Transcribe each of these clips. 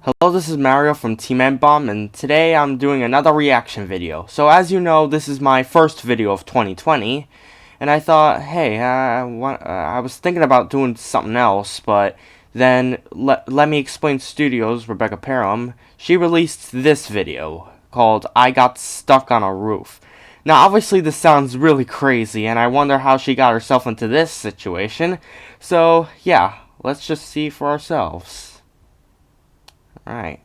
Hello, this is Mario from Team N-Bomb, and today I'm doing another reaction video. So as you know, this is my first video of 2020, and I thought, hey, I was thinking about doing something else, but then Let Me Explain Studios, Rebecca Perham, she released this video called I Got Stuck on a Roof. Now, obviously this sounds really crazy, and I wonder how she got herself into this situation. So, yeah, let's just see for ourselves. Alright.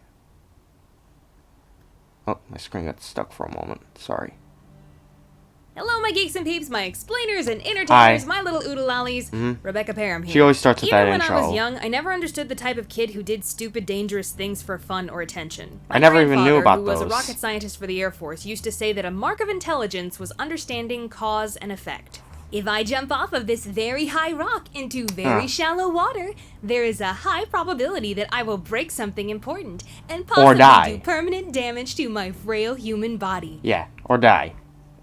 Oh, my screen got stuck for a moment. Sorry. Hello, my geeks and peeps, my explainers and entertainers, my little oodle-lollies. Rebecca Perham here. She always starts with that intro. Even when I was young, I never understood the type of kid who did stupid, dangerous things for fun or attention. I never even knew about those. Who was those. a rocket scientist for the Air Force, used to say that a mark of intelligence was understanding cause and effect. If I jump off of this very high rock into very shallow water, there is a high probability that I will break something important and possibly do permanent damage to my frail human body. Yeah, or die.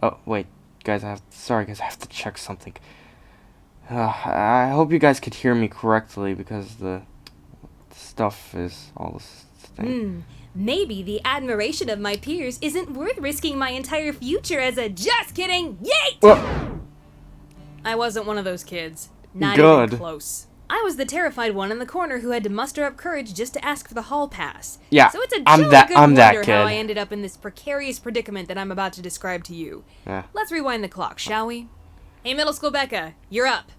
Oh, wait, guys, sorry guys, I have to check something. I hope you guys could hear me correctly because the stuff is all this thing. Maybe the admiration of my peers isn't worth risking my entire future as a just kidding yeet! I wasn't one of those kids. Not even close. I was the terrified one in the corner who had to muster up courage just to ask for the hall pass. Yeah, so it's a I'm that kid. How I ended up in this precarious predicament that I'm about to describe to you. Yeah. Let's rewind the clock, shall we? Hey, middle school Becca, you're up.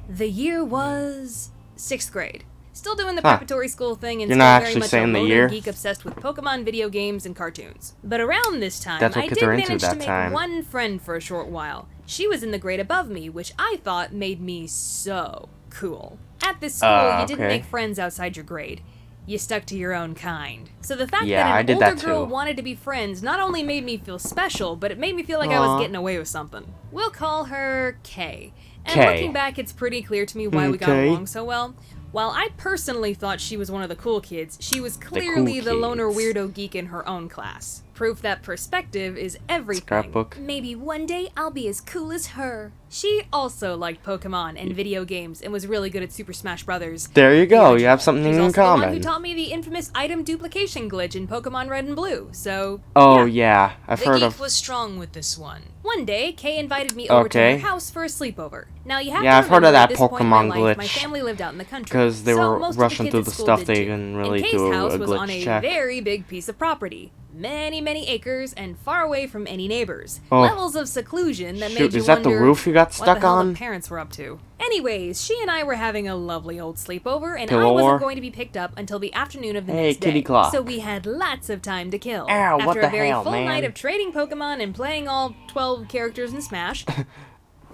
The year was 6th grade. Still doing the preparatory school thing and You're still not very actually much saying a the loner year? geek obsessed with Pokemon video games and cartoons. But around this time, That's what I kids did are into manage to that make time. one friend for a short while. She was in the grade above me, which I thought made me so cool. At this school, you didn't make friends outside your grade. You stuck to your own kind. So the fact that an older girl wanted to be friends not only made me feel special, but it made me feel like I was getting away with something. We'll call her Kay. And looking back, it's pretty clear to me why we got along so well. While I personally thought she was one of the cool kids, she was clearly the loner weirdo geek in her own class. Proof that perspective is everything. Scrapbook. Maybe one day I'll be as cool as her. She also liked Pokemon and video games and was really good at Super Smash Bros. There you go, you have something She's in also common. the one who taught me the infamous item duplication glitch in Pokemon Red and Blue, so yeah, I've heard The of. geek was strong with this one. One day, Kay invited me over to her house for a sleepover. Now you have to I've heard of remember, that at this point in Pokemon my life, glitch. My family lived out in the country, Because they were most rushing of through the the kids at stuff, school they did too. didn't really And do Kay's house a was on glitch a check. very big piece of property. Many acres and far away from any neighbors. Levels of seclusion that made you is that the wonder roof you got what stuck the hell on? the parents were up to. Anyways, she and I were having a lovely old sleepover, and I Pillow wasn't war? going to be picked up until the afternoon of the Hey, next kitty day. clock. So we had lots of time to kill. Ow, After what the a very hell, full man? night of trading Pokemon and playing all 12 characters in Smash.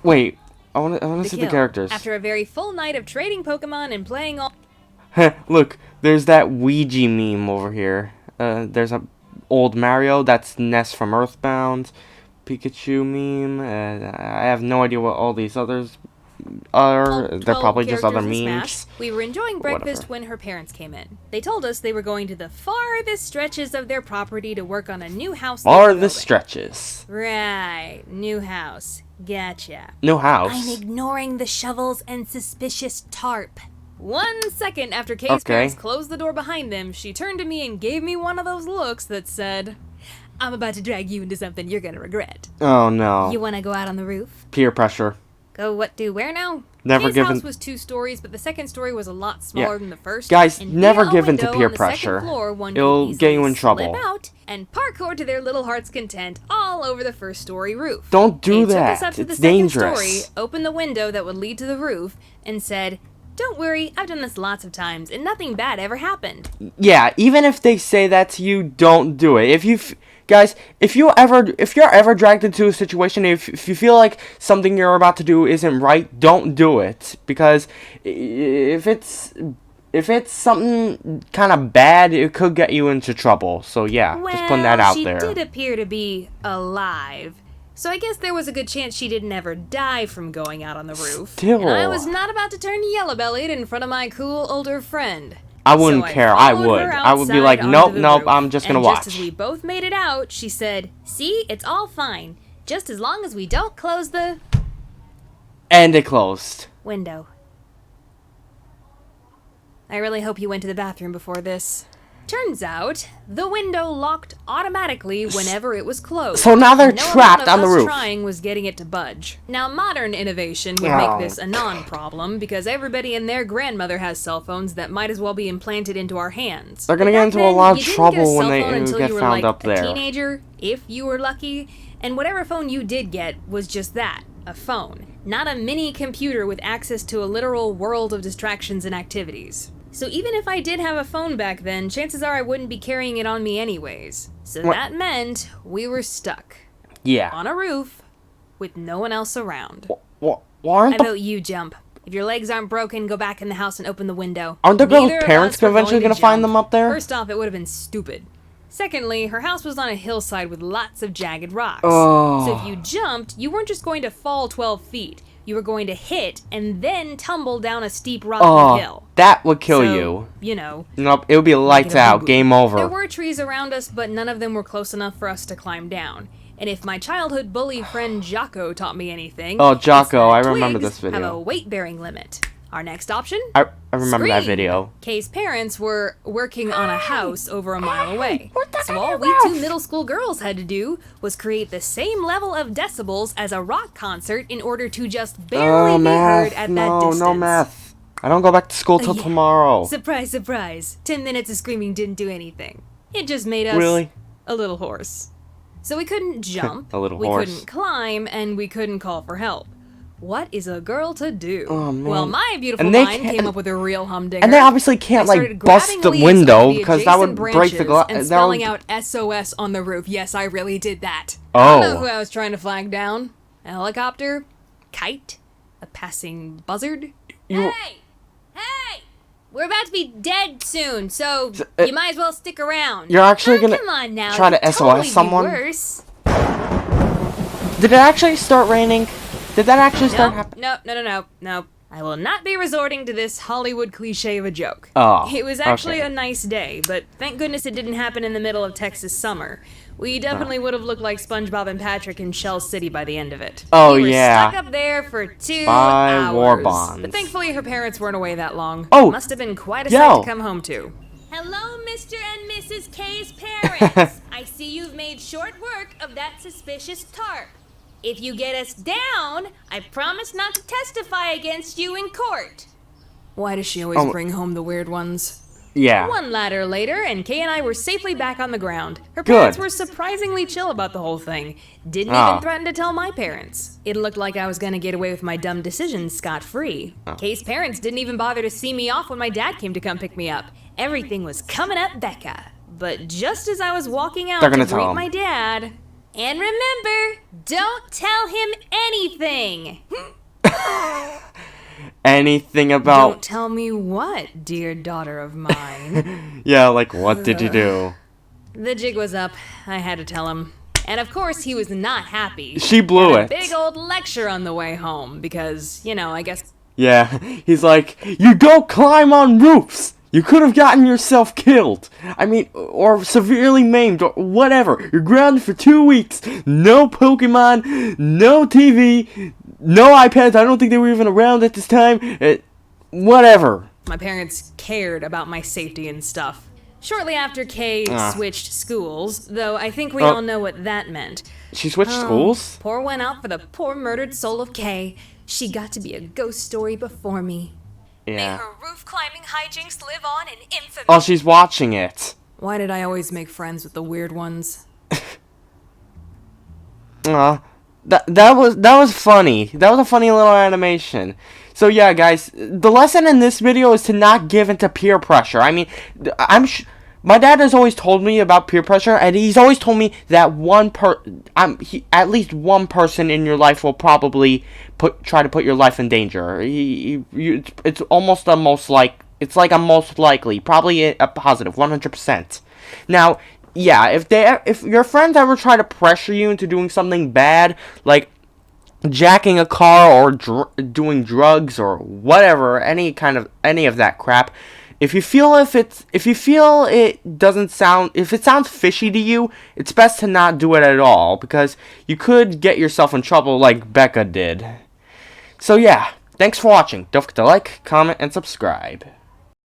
Wait, I want to see the characters. After a very full night of trading Pokemon and playing all... Look, there's that Ouija meme over here. There's a old Mario, that's Ness from Earthbound. Pikachu meme. I have no idea what all these others are. They're probably just other memes. We were enjoying breakfast when her parents came in. They told us they were going to the farthest stretches of their property to work on a new house. Farthest stretches. Right, new house. Gotcha. New house. I'm ignoring the shovels and suspicious tarp. 1 second after Kay's parents closed the door behind them, she turned to me and gave me one of those looks that said, I'm about to drag you into something you're gonna regret. Oh no. You wanna go out on the roof? Peer pressure. Go what, do, where now? Never Kay's house was 2 stories, but the second story was a lot smaller than the first. Guys, and never via a give in to window peer on the second pressure. floor, one It'll could get you in easily trouble. slip out and parkour to their little heart's content all over the first story roof. Don't do They that. Took us up to It's the second dangerous. story, opened the window that would lead to the roof, and said, don't worry, I've done this lots of times, and nothing bad ever happened. Yeah, even if they say that to you, don't do it. Guys, if you're ever dragged into a situation, if you feel like something you're about to do isn't right, don't do it. Because if it's something kind of bad, it could get you into trouble. So yeah, just putting that out there. She did appear to be alive. So I guess there was a good chance she didn't ever die from going out on the roof. Still. And I was not about to turn yellow-bellied in front of my cool older friend. I wouldn't care. I would. I would be like, nope, I'm just gonna watch. Just as we both made it out, she said, see, it's all fine. Just as long as we don't close the... And it closed. Window. I really hope you went to the bathroom before this. Turns out, the window locked automatically whenever it was closed. So now they're no trapped on the roof. Trying was getting it to budge. Now, modern innovation would make this a non-problem because everybody and their grandmother has cell phones that might as well be implanted into our hands. They're gonna get into a lot of trouble when they get found up there. You were a teenager, if you were lucky, and whatever phone you did get was just that, a phone, not a mini computer with access to a literal world of distractions and activities. So even if I did have a phone back then, chances are I wouldn't be carrying it on me anyways. So that meant we were stuck. Yeah. On a roof, with no one else around. I vote you jump. If your legs aren't broken, go back in the house and open the window. Aren't the girl's parents eventually gonna find them up there? First off, it would have been stupid. Secondly, her house was on a hillside with lots of jagged rocks. Oh. So if you jumped, you weren't just going to fall 12 feet. You were going to hit and then tumble down a steep rocky hill. That would kill you. You know. Nope, it would be lights out, game over. There were trees around us, but none of them were close enough for us to climb down. And if my childhood bully friend Jocko taught me anything... Oh, Jocko, I remember this video. Have a weight-bearing limit. Our next option? I remember that video. Kay's parents were working on a house over a mile away. So all we two middle school girls had to do was create the same level of decibels as a rock concert in order to just barely be heard at that distance. No math. I don't go back to school till tomorrow. Surprise, surprise. 10 minutes of screaming didn't do anything. It just made us a little hoarse. So we couldn't jump, we couldn't climb, and we couldn't call for help. What is a girl to do? Oh, man. Well, my beautiful mind came up with a real humdinger. And they obviously can't, like, bust the window because that would break the glass. And spelling out SOS on the roof. Yes, I really did that. Oh. I don't know who I was trying to flag down. A helicopter? Kite? A passing buzzard? Hey! We're about to be dead soon, so you might as well stick around. You're actually gonna come on now. try to SOS someone? Worse. Did it actually start raining? Did that actually start happening? No. I will not be resorting to this Hollywood cliche of a joke. Oh, it was actually a nice day, but thank goodness it didn't happen in the middle of Texas summer. We definitely would have looked like SpongeBob and Patrick in Shell City by the end of it. Oh, we were yeah. stuck up there for 2 By hours. war bonds. But thankfully her parents weren't away that long. Oh, must have been quite a sight to come home to. Hello, Mr. and Mrs. K's parents. I see you've made short work of that suspicious tarp. If you get us down, I promise not to testify against you in court. Why does she always bring home the weird ones? Yeah. One ladder later, and Kay and I were safely back on the ground. Her parents were surprisingly chill about the whole thing. Didn't even threaten to tell my parents. It looked like I was gonna get away with my dumb decisions scot-free. Kay's parents didn't even bother to see me off when my dad came to come pick me up. Everything was coming up Becca. But just as I was walking out to greet my dad... And remember, don't tell him anything. Anything about... Don't tell me what, dear daughter of mine. Yeah, like, what did you do? The jig was up. I had to tell him. And of course, he was not happy. She blew it. A big old lecture on the way home because, you know, I guess... Yeah, he's like, you don't climb on roofs! You could have gotten yourself killed. I mean, or severely maimed, or whatever. You're grounded for 2 weeks. No Pokemon, no TV, no iPads. I don't think they were even around at this time. Whatever. My parents cared about my safety and stuff. Shortly after Kay switched schools, though I think we all know what that meant. She switched schools? Pour one out for the poor murdered soul of Kay. She got to be a ghost story before me. Yeah. May her roof-climbing hijinks live on in infamy. Oh, she's watching it. Why did I always make friends with the weird ones? That was funny. That was a funny little animation. So yeah, guys, the lesson in this video is to not give into peer pressure. I mean, my dad has always told me about peer pressure, and he's always told me that at least one person in your life will probably try to put your life in danger. It's almost a most likely, probably a positive, 100%. Now, yeah, if your friends ever try to pressure you into doing something bad, like jacking a car or doing drugs or whatever, any of that crap. If it sounds fishy to you, it's best to not do it at all, because you could get yourself in trouble like Becca did. So yeah, thanks for watching. Don't forget to like, comment, and subscribe.